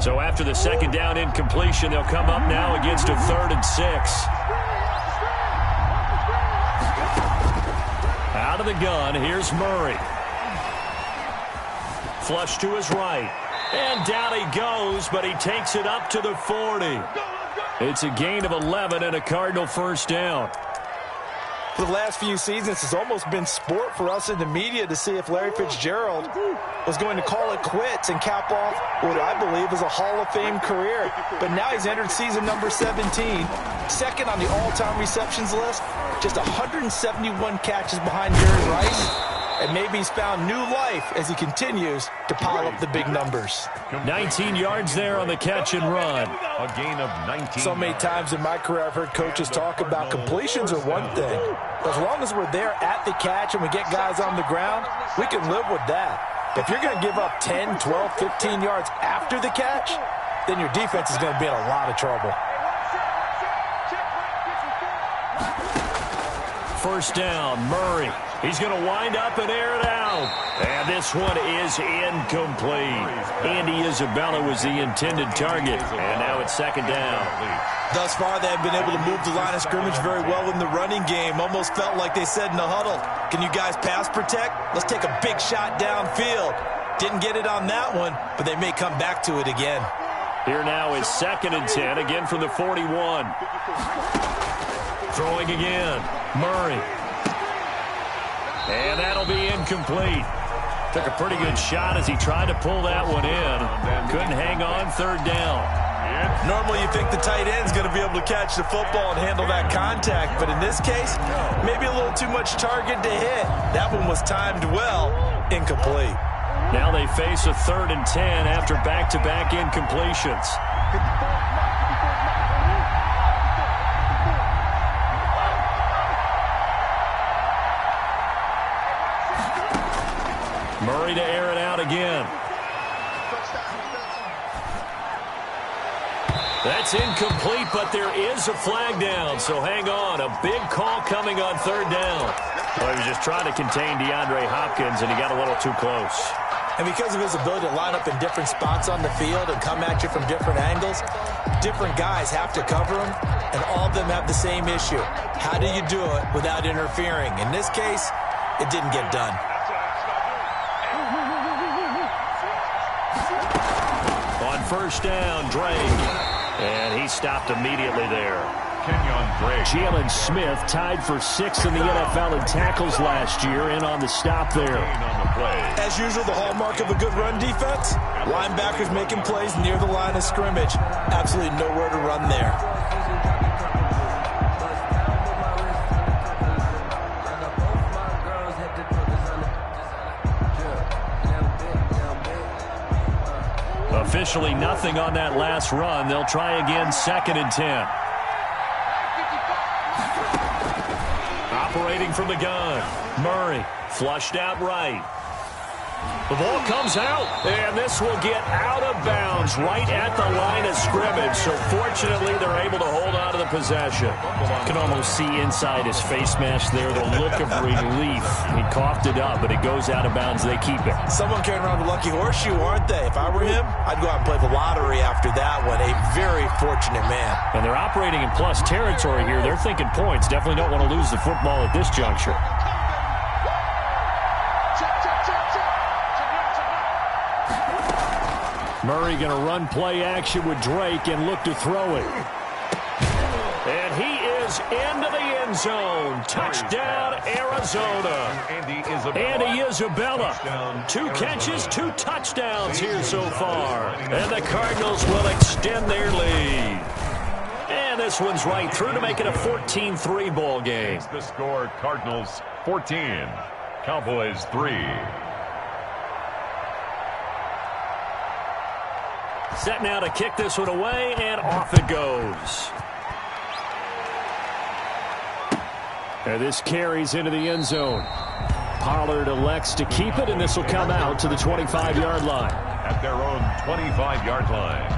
So after the second down incompletion, they'll come up now against a 3rd and 6. Out of the gun, here's Murray. Flush to his right. And down he goes, but he takes it up to the 40. It's a gain of 11 and a Cardinal first down. For the last few seasons, it's almost been sport for us in the media to see if Larry Fitzgerald was going to call it quits and cap off what I believe is a Hall of Fame career. But now he's entered season number 17, second on the all-time receptions list, just 171 catches behind Jerry Rice. And maybe he's found new life as he continues to pile up the big numbers. 19 yards there on the catch and run. A gain of 19. So many times in my career I've heard coaches talk about completions are one thing. But as long as we're there at the catch and we get guys on the ground, we can live with that. If you're going to give up 10, 12, 15 yards after the catch, then your defense is going to be in a lot of trouble. First down, Murray. He's going to wind up and air it out. And this one is incomplete. Andy Isabella was the intended target. And now it's second down. Thus far, they have been able to move the line of scrimmage very well in the running game. Almost felt like they said in the huddle, can you guys pass protect? Let's take a big shot downfield. Didn't get it on that one, but they may come back to it again. Here now is 2nd and 10, again from the 41. Throwing again, Murray. And that'll be incomplete. Took a pretty good shot as he tried to pull that one in. Couldn't hang on, 3rd down. Normally you think the tight end's going to be able to catch the football and handle that contact, but in this case, maybe a little too much target to hit. That one was timed well, incomplete. Now they face a 3rd and 10 after back-to-back incompletions. Murray to air it out again. That's incomplete, but there is a flag down, so hang on. A big call coming on 3rd down. Well, he was just trying to contain DeAndre Hopkins, and he got a little too close. And because of his ability to line up in different spots on the field and come at you from different angles, different guys have to cover him, and all of them have the same issue. How do you do it without interfering? In this case, it didn't get done. On first down, Drake. And he stopped immediately there. Kenyon Drake. Jalen Smith tied for 6th in the NFL in tackles last year, in on the stop there. As usual, the hallmark of a good run defense, linebackers making plays near the line of scrimmage. Absolutely nowhere to run there. Officially nothing on that last run. They'll try again, 2nd and 10. Operating from the gun, Murray flushed out right. The ball comes out, and this will get out of bounds right at the line of scrimmage. So fortunately, they're able to hold on to the possession. You can almost see inside his face mask there the look of relief. He coughed it up, but it goes out of bounds. They keep it. Someone carrying around the lucky horseshoe, aren't they? If I were him, I'd go out and play the lottery after that one. A very fortunate man. And they're operating in plus territory here. They're thinking points. Definitely don't want to lose the football at this juncture. Murray going to run play action with Drake and look to throw it. And he is into the end zone. Touchdown, Arizona. Andy Isabella. 2 catches, 2 touchdowns here so far. And the Cardinals will extend their lead. And this one's right through to make it a 14-3 ball game. The score, Cardinals 14, Cowboys 3. Set now to kick this one away, and off it goes. And this carries into the end zone. Pollard elects to keep it, and this will come out to the 25-yard line. At their own 25-yard line.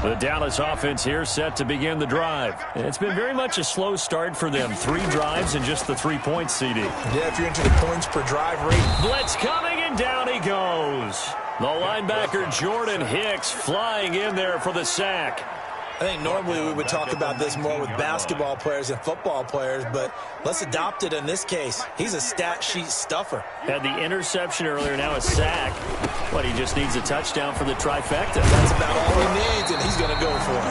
The Dallas offense here set to begin the drive. It's been very much a slow start for them. 3 drives and just the 3 points, CD. Yeah, if you're into the points per drive rate. Blitz coming, and down he goes. The linebacker Jordan Hicks flying in there for the sack. I think normally we would talk about this more with basketball players and football players, but let's adopt it in this case. He's a stat sheet stuffer. Had the interception earlier, now a sack. But he just needs a touchdown for the trifecta. That's about all he needs, and he's going to go for it.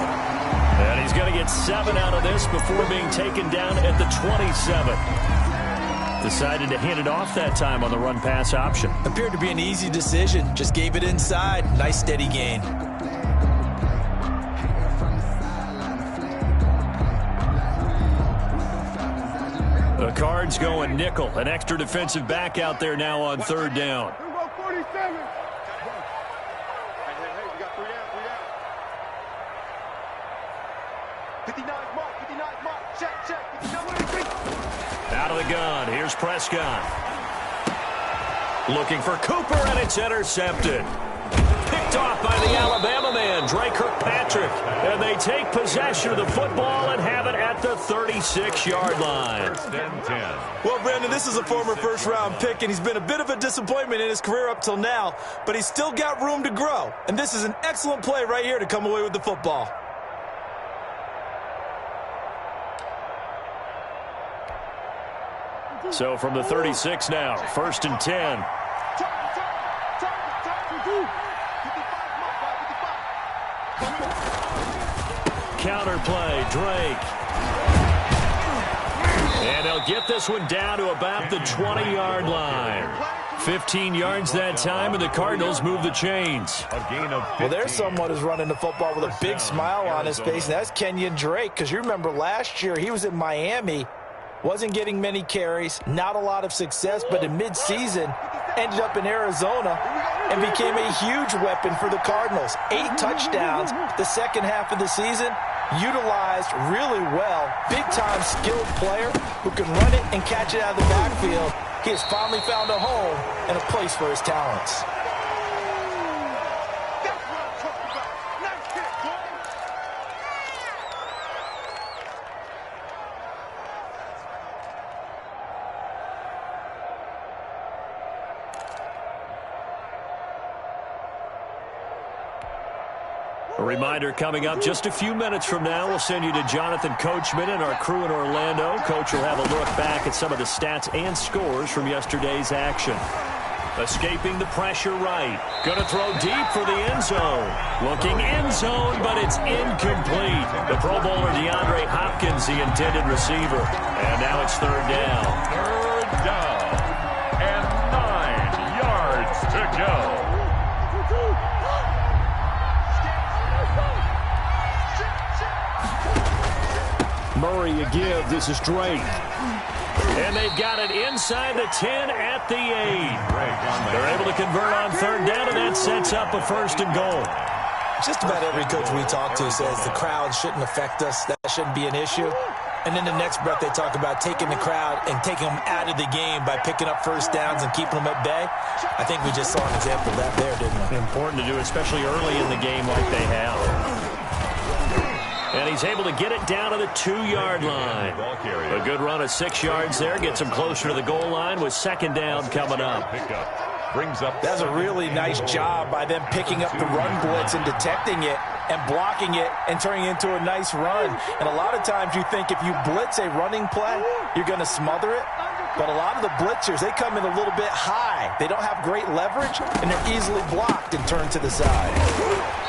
And he's going to get 7 out of this before being taken down at the 27. Decided to hand it off that time on the run-pass option. Appeared to be an easy decision. Just gave it inside. Nice steady gain. The Cards going nickel. An extra defensive back out there now on 3rd down. Out of the gun. Here's Prescott. Looking for Cooper, and it's intercepted. Picked off by the Alabama man, Drake Kirkpatrick. And they take possession of the football and have it at the 36-yard line. Well, Brandon, this is a former first-round pick, and he's been a bit of a disappointment in his career up till now, but he's still got room to grow. And this is an excellent play right here to come away with the football. So from the 36 now, 1st and 10. Counter play, Drake. And they'll get this one down to about the 20-yard line. 15 yards that time, and the Cardinals move the chains. Well, there's someone who's running the football with a big smile on his face, and that's Kenyon Drake, because you remember last year he was in Miami, wasn't getting many carries, not a lot of success, but in mid-season ended up in Arizona and became a huge weapon for the Cardinals. 8 touchdowns the second half of the season, utilized really well. Big-time skilled player who can run it and catch it out of the backfield. He has finally found a home and a place for his talents. A reminder coming up just a few minutes from now, we'll send you to Jonathan Coachman and our crew in Orlando. Coach will have a look back at some of the stats and scores from yesterday's action. Escaping the pressure right. Going to throw deep for the end zone. Looking end zone, but it's incomplete. The Pro Bowler DeAndre Hopkins, the intended receiver. And now it's 3rd down. 3rd down. And 9 yards to go. Murray a give. This is Drake. And they've got it inside the 10 at the 8. They're able to convert on 3rd down, and that sets up a 1st and goal. Just about every coach we talk to says the crowd shouldn't affect us. That shouldn't be an issue. And then the next breath they talk about taking the crowd and taking them out of the game by picking up 1st downs and keeping them at bay. I think we just saw an example of that there, didn't we? Important to do, especially early in the game like they have. And he's able to get it down to the 2-yard line. A good run of 6 yards there. Gets him closer to the goal line with 2nd down coming up. That's a really nice job by them picking up the run blitz and detecting it and blocking it and turning it into a nice run. And a lot of times you think if you blitz a running play, you're going to smother it. But a lot of the blitzers, they come in a little bit high. They don't have great leverage, and they're easily blocked and turned to the side.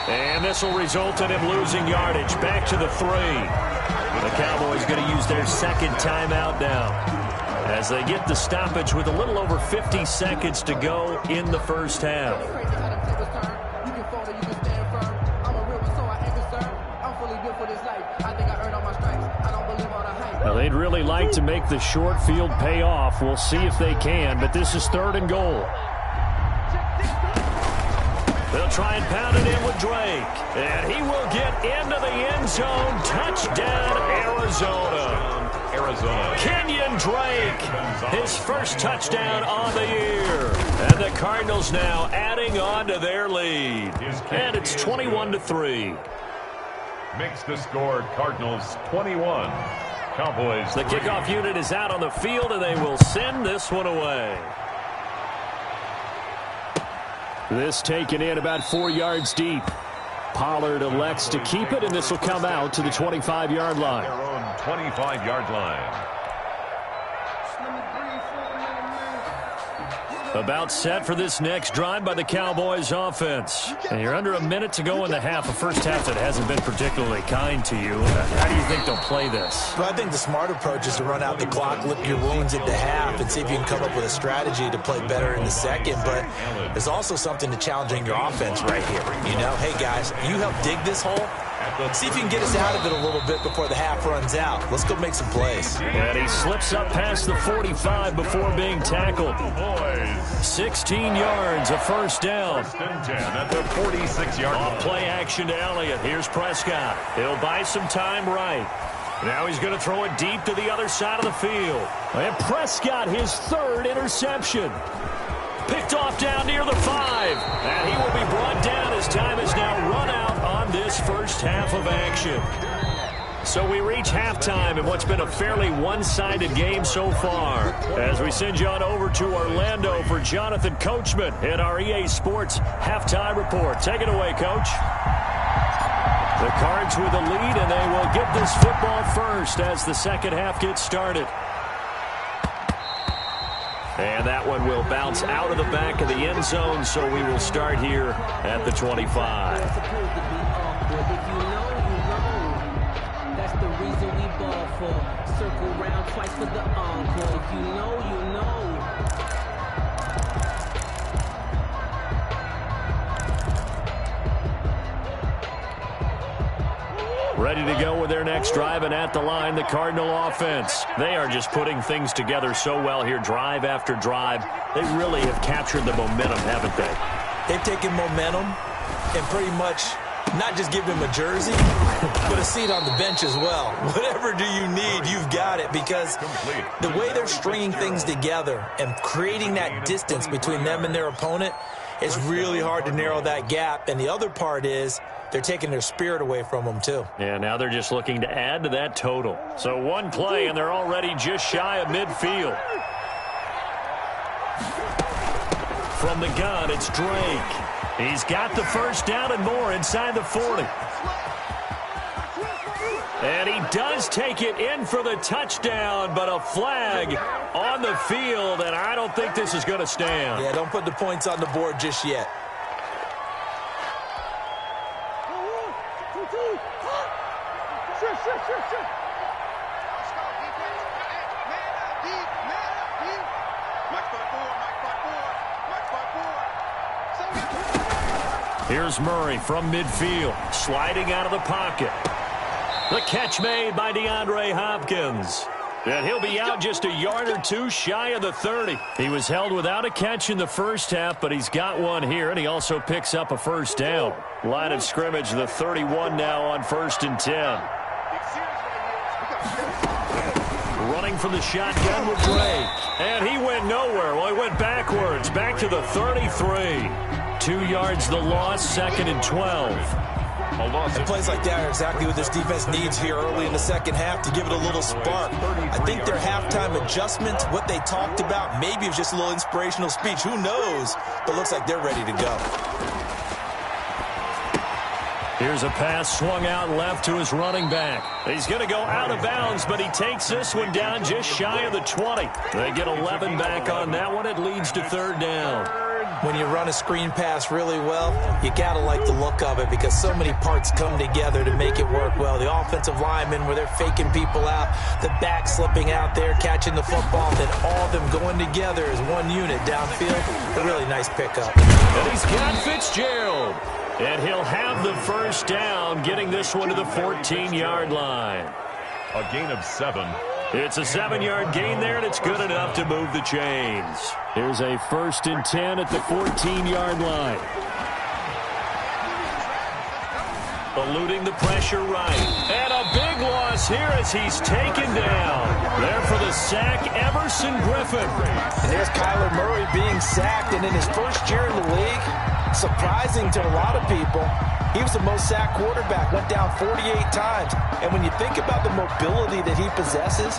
And this will result in him losing yardage. Back to the 3. The Cowboys going to use their 2nd timeout now as they get the stoppage with a little over 50 seconds to go in the 1st half. Now, they'd really like to make the short field pay off. We'll see if they can, but this is 3rd and goal. They'll try and pound it in with Drake. And he will get into the end zone. Touchdown, Arizona. Kenyon Drake, his 1st touchdown on the year. And the Cardinals now adding on to their lead. And it's 21-3. Makes the score Cardinals 21. Cowboys. The kickoff unit is out on the field, and they will send this one away. This taken in about 4 yards deep. Pollard elects to keep it, and this will come out to the 25-yard line. Their own 25-yard line. About set for this next drive by the Cowboys offense. And you're under a minute to go in the half, a first half that hasn't been particularly kind to you. How do you think they'll play this? Well, I think the smart approach is to run out the clock, lick your wounds at the half, and see if you can come up with a strategy to play better in the second. But there's also something to challenging your offense right here. You know, hey, guys, you help dig this hole. See if you can get us out of it a little bit before the half runs out. Let's go make some plays. And he slips up past the 45 before being tackled. 16 yards, a first down. First and 10 at the 46-yard line. Off play action to Elliott. Here's Prescott. He'll buy some time right. Now he's going to throw it deep to the other side of the field. And Prescott, his third interception. Picked off down near the 5. And he will be brought down as time is now run out on this first half of action. So we reach halftime in what's been a fairly one-sided game so far. As we send you on over to Orlando for Jonathan Coachman at our EA Sports Halftime Report. Take it away, Coach. The Cards with the lead, and they will get this football first as the second half gets started. And that one will bounce out of the back of the end zone, so we will start here at the 25. That's the reason we ball for. Circle round twice for the encore. If you know, you know. Ready to go with their next drive, and at the line, the Cardinal offense. They are just putting things together so well here, drive after drive. They really have captured the momentum, haven't they? They've taken momentum and pretty much not just give them a jersey, but a seat on the bench as well. Whatever do you need, you've got it, because the way they're stringing things together and creating that distance between them and their opponent, it's really hard to narrow that gap. And the other part is they're taking their spirit away from them, too. Yeah, now they're just looking to add to that total. So one play, and they're already just shy of midfield. From the gun, it's Drake. He's got the first down and more inside the 40. And he does take it in for the touchdown, but a flag on the field, and I don't think this is going to stand. Yeah, don't put the points on the board just yet. Here's Murray from midfield, sliding out of the pocket. The catch made by DeAndre Hopkins. And he'll be out just a yard or two shy of the 30. He was held without a catch in the first half, but he's got one here, and he also picks up a first down. Line of scrimmage, the 31 now on 1st and 10. Running from the shotgun with Drake. And he went nowhere. Well, he went backwards, back to the 33. 2 yards the loss, 2nd and 12. And plays like that are exactly what this defense needs here early in the second half to give it a little spark. I think their halftime adjustment, what they talked about, maybe it was just a little inspirational speech. Who knows? But looks like they're ready to go. Here's a pass swung out left to his running back. He's going to go out of bounds, but he takes this one down just shy of the 20. They get 11 back on that one. It leads to 3rd down. When you run a screen pass really well, you got to like the look of it because so many parts come together to make it work well. The offensive linemen where they're faking people out, the back slipping out there, catching the football, then all of them going together as one unit downfield. A really nice pickup. And he's got Fitzgerald. And he'll have the first down, getting this one to the 14-yard line. A gain of 7. It's a 7-yard gain there, and it's good enough to move the chains. Here's a 1st and 10 at the 14-yard line. Eluding the pressure right. And a big loss here as he's taken down. There for the sack, Everson Griffin. And there's Kyler Murray being sacked, and in his first year in the league, surprising to a lot of people, He was the most sacked quarterback, went down 48 times. And when you think about the mobility that he possesses,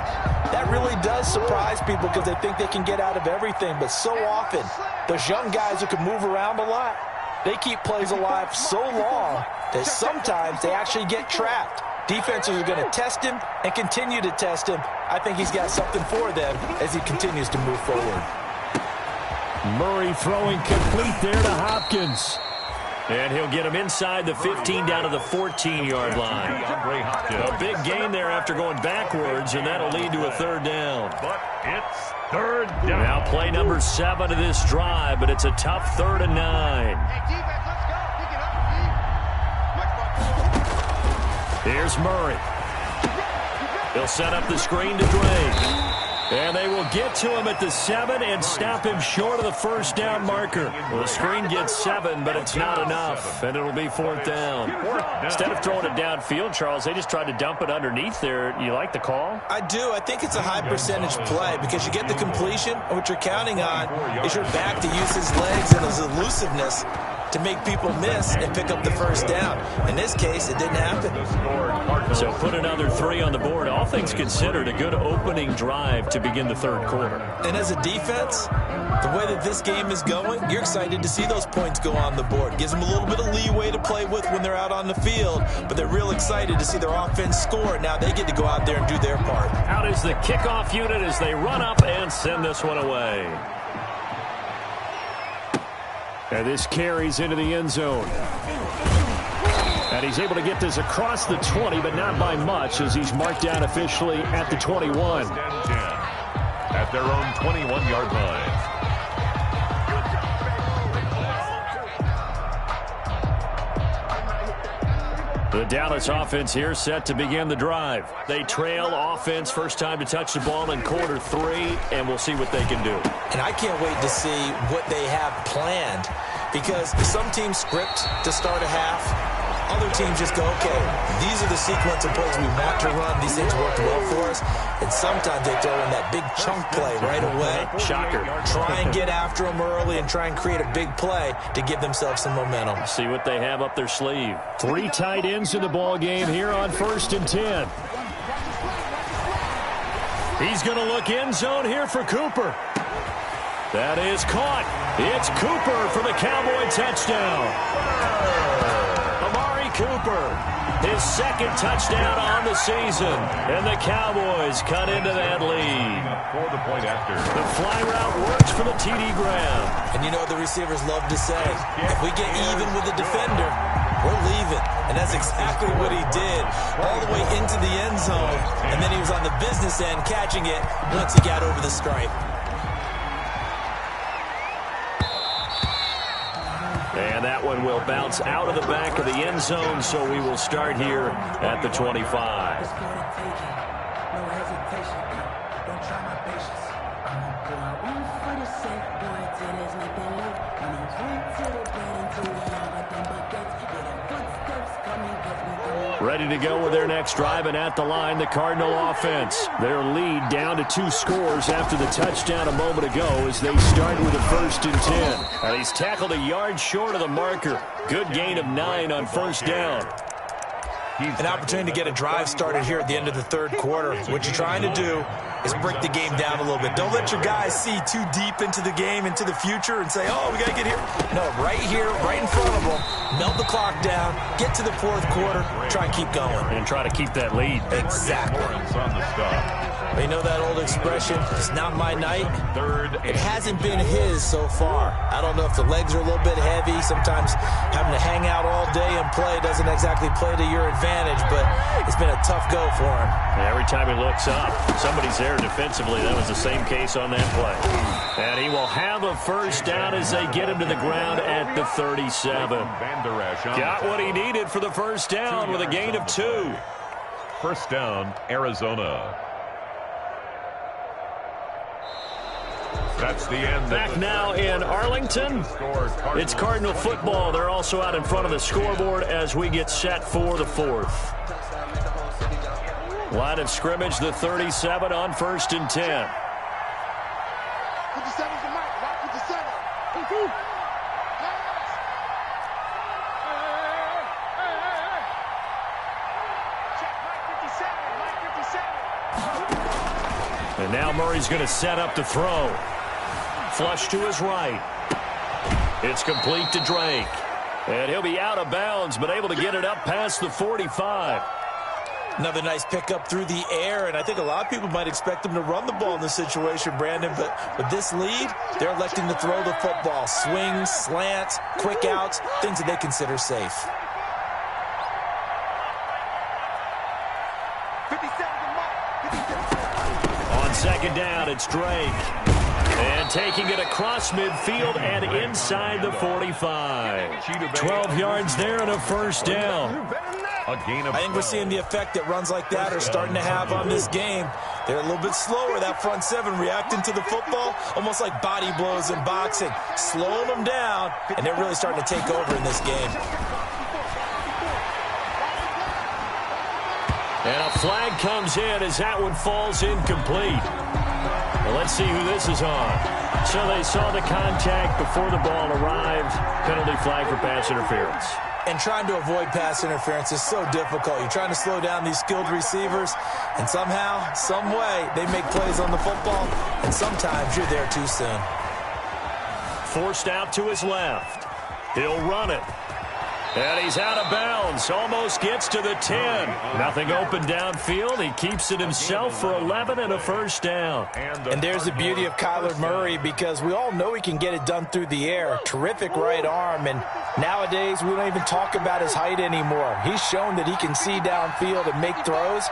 that really does surprise people because they think they can get out of everything. But so often, those young guys who can move around a lot, they keep plays alive so long that sometimes they actually get trapped. Defenses are going to test him and continue to test him. I think he's got something for them as he continues to move forward. Murray throwing complete there to Hopkins. And he'll get him inside the 15 down to the 14-yard line. A big gain there after going backwards, and that'll lead to a third down. But it's third down. Now play number 7 of this drive, but it's a tough 3rd and 9. Here's Murray. He'll set up the screen to Drake. And they will get to him at the 7 and stop him short of the first down marker. Well, the screen gets 7, but it's not enough, and it'll be 4th down. Instead of throwing it downfield, Charles, they just tried to dump it underneath there. You like the call? I do. I think it's a high percentage play because you get the completion, and what you're counting on is your back to use his legs and his elusiveness to make people miss and pick up the first down. In this case, it didn't happen. So put another 3 on the board. All things considered, a good opening drive to begin the 3rd quarter. And as a defense, the way that this game is going, you're excited to see those points go on the board. Gives them a little bit of leeway to play with when they're out on the field, but they're real excited to see their offense score. Now they get to go out there and do their part. Out is the kickoff unit as they run up and send this one away. And this carries into the end zone. And he's able to get this across the 20, but not by much as he's marked down officially at the 21. At their own 21-yard line. The Dallas offense here set to begin the drive. They trail offense, first time to touch the ball in quarter 3, and we'll see what they can do. And I can't wait to see what they have planned because some teams script to start a half. Other teams just go, okay, these are the sequence of plays we want to run. These things worked well for us. And sometimes they throw in that big chunk play right away. Shocker. Try and get after them early and try and create a big play to give themselves some momentum. See what they have up their sleeve. 3 tight ends in the ball game here on 1st and 10. He's going to look end zone here for Cooper. That is caught. It's Cooper for the Cowboy touchdown. Cooper, his 2nd touchdown on the season, and the Cowboys cut into that lead. For the point after. The fly route works for the TD Graham. And you know what the receivers love to say, if we get even with the defender, we're leaving. And that's exactly what he did, all the way into the end zone, and then he was on the business end catching it once he got over the stripe. And that one will bounce out of the back of the end zone, so we will start here at the 25. Ready to go with their next drive, and at the line, the Cardinal offense. Their lead down to 2 scores after the touchdown a moment ago as they start with a 1st and 10. And he's tackled a yard short of the marker. Good gain of 9 on 1st down. An opportunity to get a drive started here at the end of the 3rd quarter. What you're trying to do is break the game down a little bit. Don't let your guys see too deep into the game, into the future, and say, oh, we got to get here. No, right here, right in front of them. Melt the clock down, get to the 4th quarter, try and keep going. And try to keep that lead. Exactly. On the stop. You know that old expression, it's not my night? It hasn't been his so far. I don't know if the legs are a little bit heavy. Sometimes having to hang out all day and play doesn't exactly play to your advantage, but it's been a tough go for him. Every time he looks up, somebody's there defensively. That was the same case on that play. And he will have a 1st down as they get him to the ground at the 37. Got what he needed for the 1st down with a gain of 2. 1st down, Arizona. That's the end. Back now in Arlington. It's Cardinal football. They're also out in front of the scoreboard as we get set for the 4th. Line of scrimmage, the 37 on 1st and 10. And now Murray's going to set up to throw. Flush to his right. It's complete to Drake. And he'll be out of bounds, but able to get it up past the 45. Another nice pickup through the air, and I think a lot of people might expect him to run the ball in this situation, Brandon, but with this lead, they're electing to throw the football. Swings, slants, quick outs, things that they consider safe. On second down, it's Drake. And taking it across midfield and inside the 45. 12 yards there and a first down. A gain of I think we're seeing the effect that runs like that are starting to have on this game. They're a little bit slower, that front seven, reacting to the football, almost like body blows in boxing, slowing them down, and they're really starting to take over in this game. And a flag comes in as that one falls incomplete. Well, let's see who this is on. So they saw the contact before the ball arrived. Penalty flag for pass interference. And trying to avoid pass interference is so difficult. You're trying to slow down these skilled receivers, and somehow, some way, they make plays on the football, and sometimes you're there too soon. Forced out to his left. He'll run it. And he's out of bounds. Almost gets to the 10. Nothing open downfield. He keeps it himself for 11 and a first down. And there's the beauty of Kyler Murray, because we all know he can get it done through the air. Terrific right arm. And nowadays, we don't even talk about his height anymore. He's shown that he can see downfield and make throws,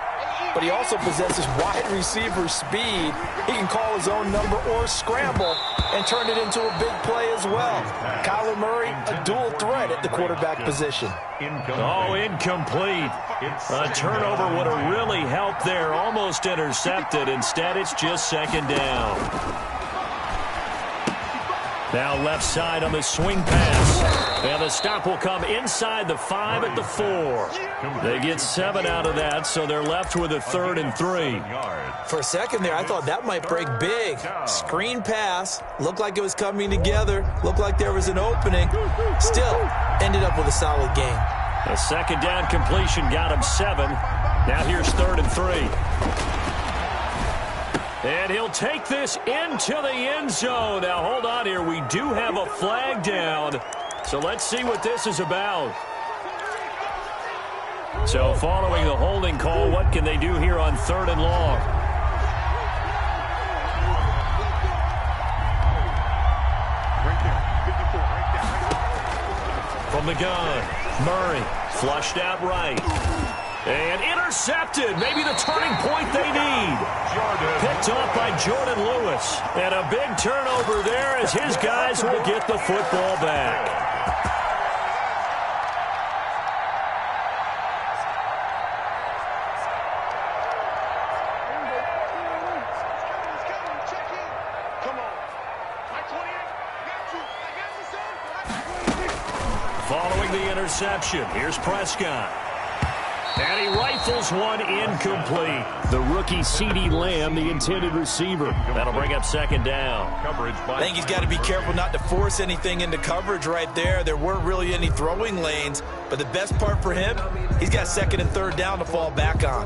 but he also possesses wide receiver speed. He can call his own number or scramble and turn it into a big play as well. Kyler Murray, a dual threat at the quarterback position. Oh, incomplete. A turnover would have really helped there. Almost intercepted. Instead, it's just second down. Now left side on the swing pass. And the stop will come inside the 5 at the 4. They get 7 out of that, so they're left with a 3rd and 3. For a second there, I thought that might break big. Screen pass. Looked like it was coming together. Looked like there was an opening. Still, ended up with a solid game. A second down completion got him 7. Now here's 3rd and 3. And he'll take this into the end zone. Now, hold on here. We do have a flag down. So let's see what this is about. So following the holding call, what can they do here on 3rd and long? From the gun, Murray flushed out right. And intercepted. Maybe the turning point they need. Picked off by Jordan Lewis. And a big turnover there as his guys will get the football back. Following the interception, here's Prescott. And he rifles one incomplete. The rookie CeeDee Lamb, the intended receiver. That'll bring up second down. I think he's got to be careful not to force anything into coverage right there. There weren't really any throwing lanes. But the best part for him, he's got 2nd and 3rd down to fall back on.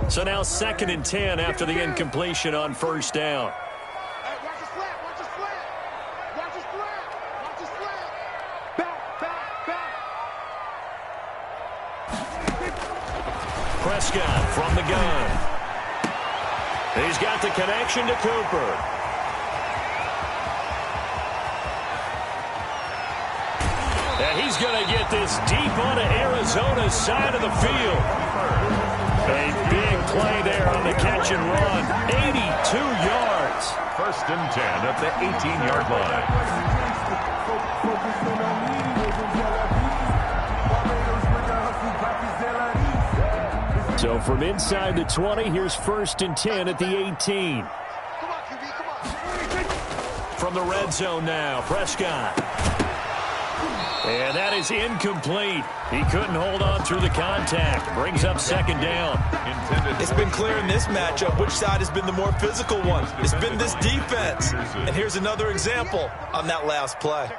So now 2nd and 10 after the incompletion on first down. Prescott from the gun. He's got the connection to Cooper. And he's going to get this deep onto Arizona's side of the field. A big play there on the catch and run. 82 yards. 1st and 10 at the 18-yard line. So from inside the 20, here's 1st and 10 at the 18. From the red zone now, Prescott. And that is incomplete. He couldn't hold on through the contact. Brings up second down. It's been clear in this matchup which side has been the more physical one. It's been this defense. And here's another example on that last play.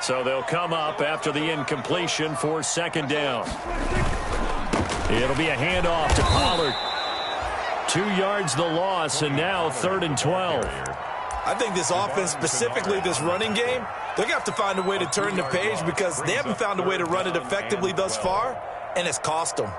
So they'll come up after the incompletion for second down. It'll be a handoff to Pollard. 2 yards the loss, and now 3rd and 12. I think this offense, specifically this running game, they're going to have to find a way to turn the page because they haven't found a way to run it effectively thus far, and it's cost them.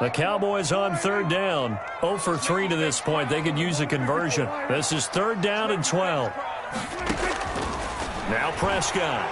The Cowboys on 3rd down. 0 for 3 to this point. They could use a conversion. This is 3rd down and 12. Now Prescott.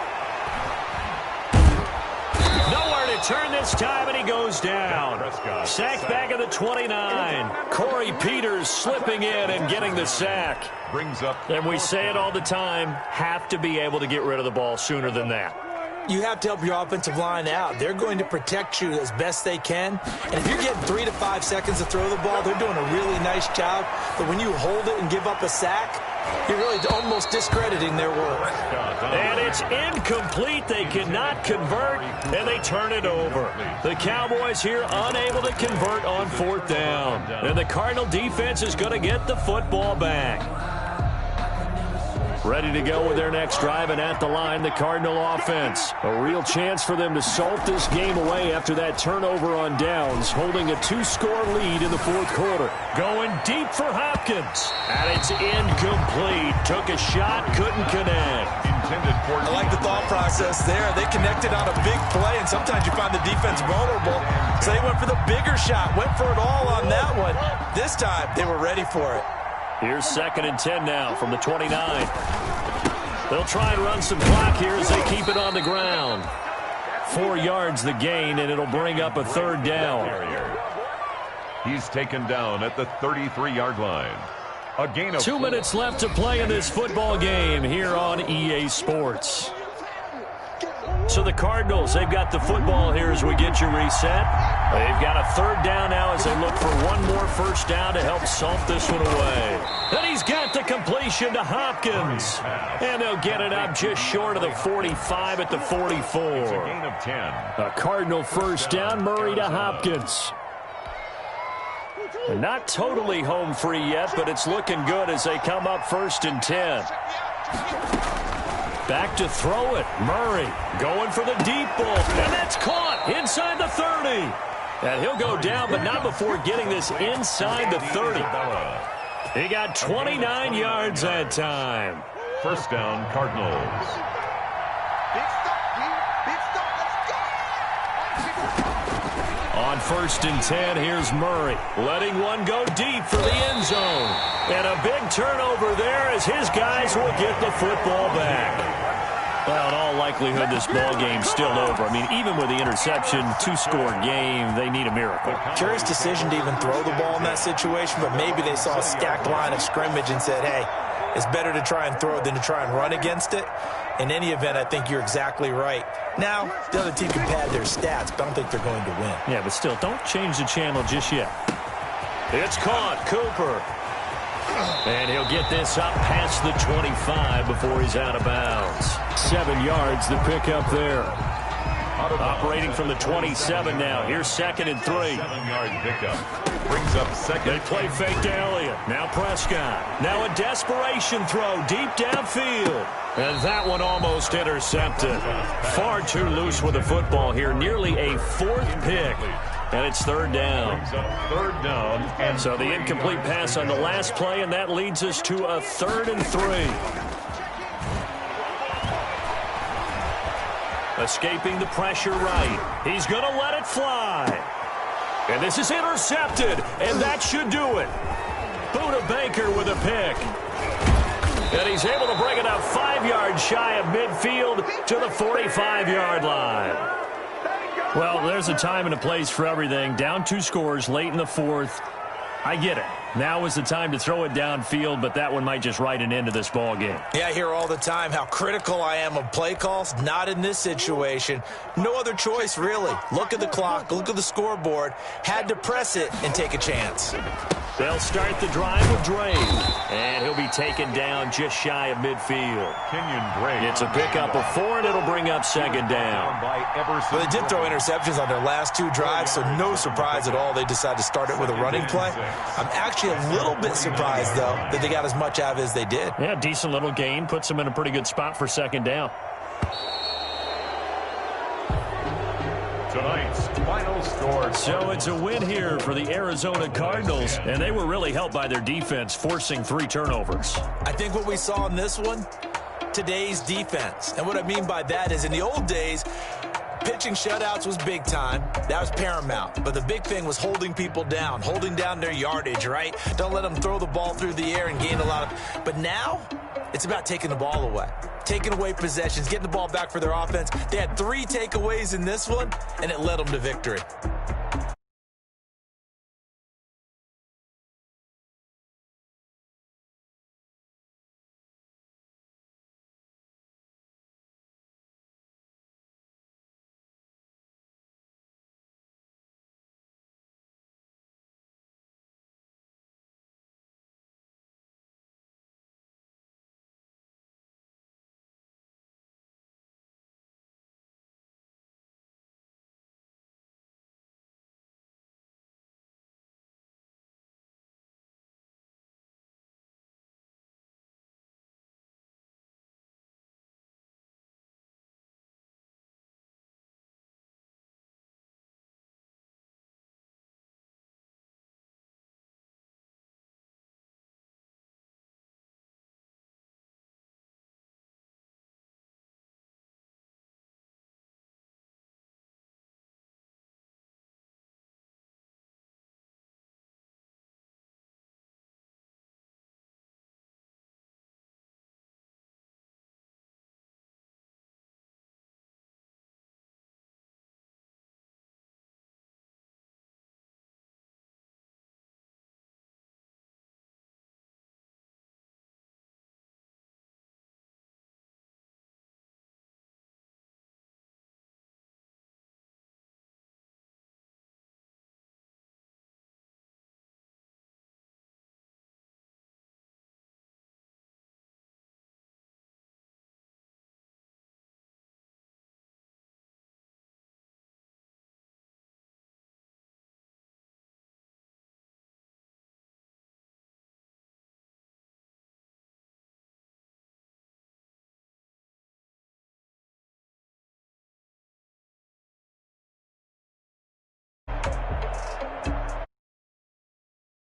Nowhere to turn this time, and he goes down. Sacked back at the 29. Corey Peters slipping in and getting the sack. Brings up. And we say it all the time, have to be able to get rid of the ball sooner than that. You have to help your offensive line out. They're going to protect you as best they can. And if you're getting 3 to 5 seconds to throw the ball, they're doing a really nice job. But when you hold it and give up a sack, you're really almost discrediting their work. And it's incomplete. They cannot convert, and they turn it over. The Cowboys here unable to convert on 4th down. And the Cardinal defense is going to get the football back. Ready to go with their next drive, and at the line, the Cardinal offense. A real chance for them to salt this game away after that turnover on downs, holding a 2-score lead in the 4th quarter. Going deep for Hopkins, and it's incomplete. Took a shot, couldn't connect. I like the thought process there. They connected on a big play, and sometimes you find the defense vulnerable. So they went for the bigger shot, went for it all on that one. This time, they were ready for it. Here's 2nd and 10 now from the 29. They'll try and run some clock here as they keep it on the ground. 4 yards the gain, and it'll bring up a 3rd down. He's taken down at the 33-yard line. A gain of 2 minutes left to play in this football game here on EA Sports. So the Cardinals, they've got the football here as we get you reset. They've got a 3rd down now as they look for one more first down to help salt this one away. And he's got the completion to Hopkins. And they'll get it up just short of the 45 at the 44. It's a gain of 10. A Cardinal first down, Murray to Hopkins. And not totally home free yet, but it's looking good as they come up 1st and 10. Back to throw it. Murray going for the deep ball. And that's caught inside the 30. And he'll go down, but not before getting this inside the 30. He got 29 yards that time. First down, Cardinals. On 1st and 10, here's Murray. Letting one go deep for the end zone. And a big turnover there as his guys will get the football back. Well, in all likelihood, this ball game's still over. I mean, even with the interception, 2-score game, they need a miracle. Curious decision to even throw the ball in that situation, but maybe they saw a stacked line of scrimmage and said, hey, it's better to try and throw than to try and run against it. In any event, I think you're exactly right. Now, the other team can pad their stats, but I don't think they're going to win. Yeah, but still, don't change the channel just yet. It's caught. Cooper. And he'll get this up past the 25 before he's out of bounds. 7 yards, the pickup there. Operating from the 27 now. Here's 2nd and 3. 7-yard pickup. Brings up 2nd. They play fake to Elliott. Now Prescott. Now a desperation throw deep downfield. And that one almost intercepted. Far too loose with the football here. Nearly a 4th pick. And it's 3rd down. 3rd down. And so the incomplete pass on the last play, and that leads us to a 3rd and 3. Escaping the pressure right. He's going to let it fly. And this is intercepted, and that should do it. Buda Baker with a pick. And he's able to bring it up 5 yards shy of midfield to the 45-yard line. Well, there's a time and a place for everything. Down 2 scores late in the 4th. I get it. Now is the time to throw it downfield, but that one might just write an end to this ball game. Yeah, I hear all the time how critical I am of play calls. Not in this situation. No other choice, really. Look at the clock. Look at the scoreboard. Had to press it and take a chance. They'll start the drive with Drake. And he'll be taken down just shy of midfield. Kenyon Drake. It's a pickup of 4, and it'll bring up second down. Well, they did throw interceptions on their last 2 drives, so no surprise at all they decided to start it with a running play. I'm actually a little bit surprised, though, that they got as much out of it as they did. Yeah, decent little gain. Puts them in a pretty good spot for second down. Tonight's final score. So it's a win here for the Arizona Cardinals, and they were really helped by their defense, forcing 3 turnovers. I think what we saw in this one, today's defense. And what I mean by that is in the old days, pitching shutouts was big time. That was paramount. But the big thing was holding people down, holding down their yardage, right? Don't let them throw the ball through the air and gain a lot of... But now, it's about taking the ball away. Taking away possessions, getting the ball back for their offense. They had 3 takeaways in this one, and it led them to victory.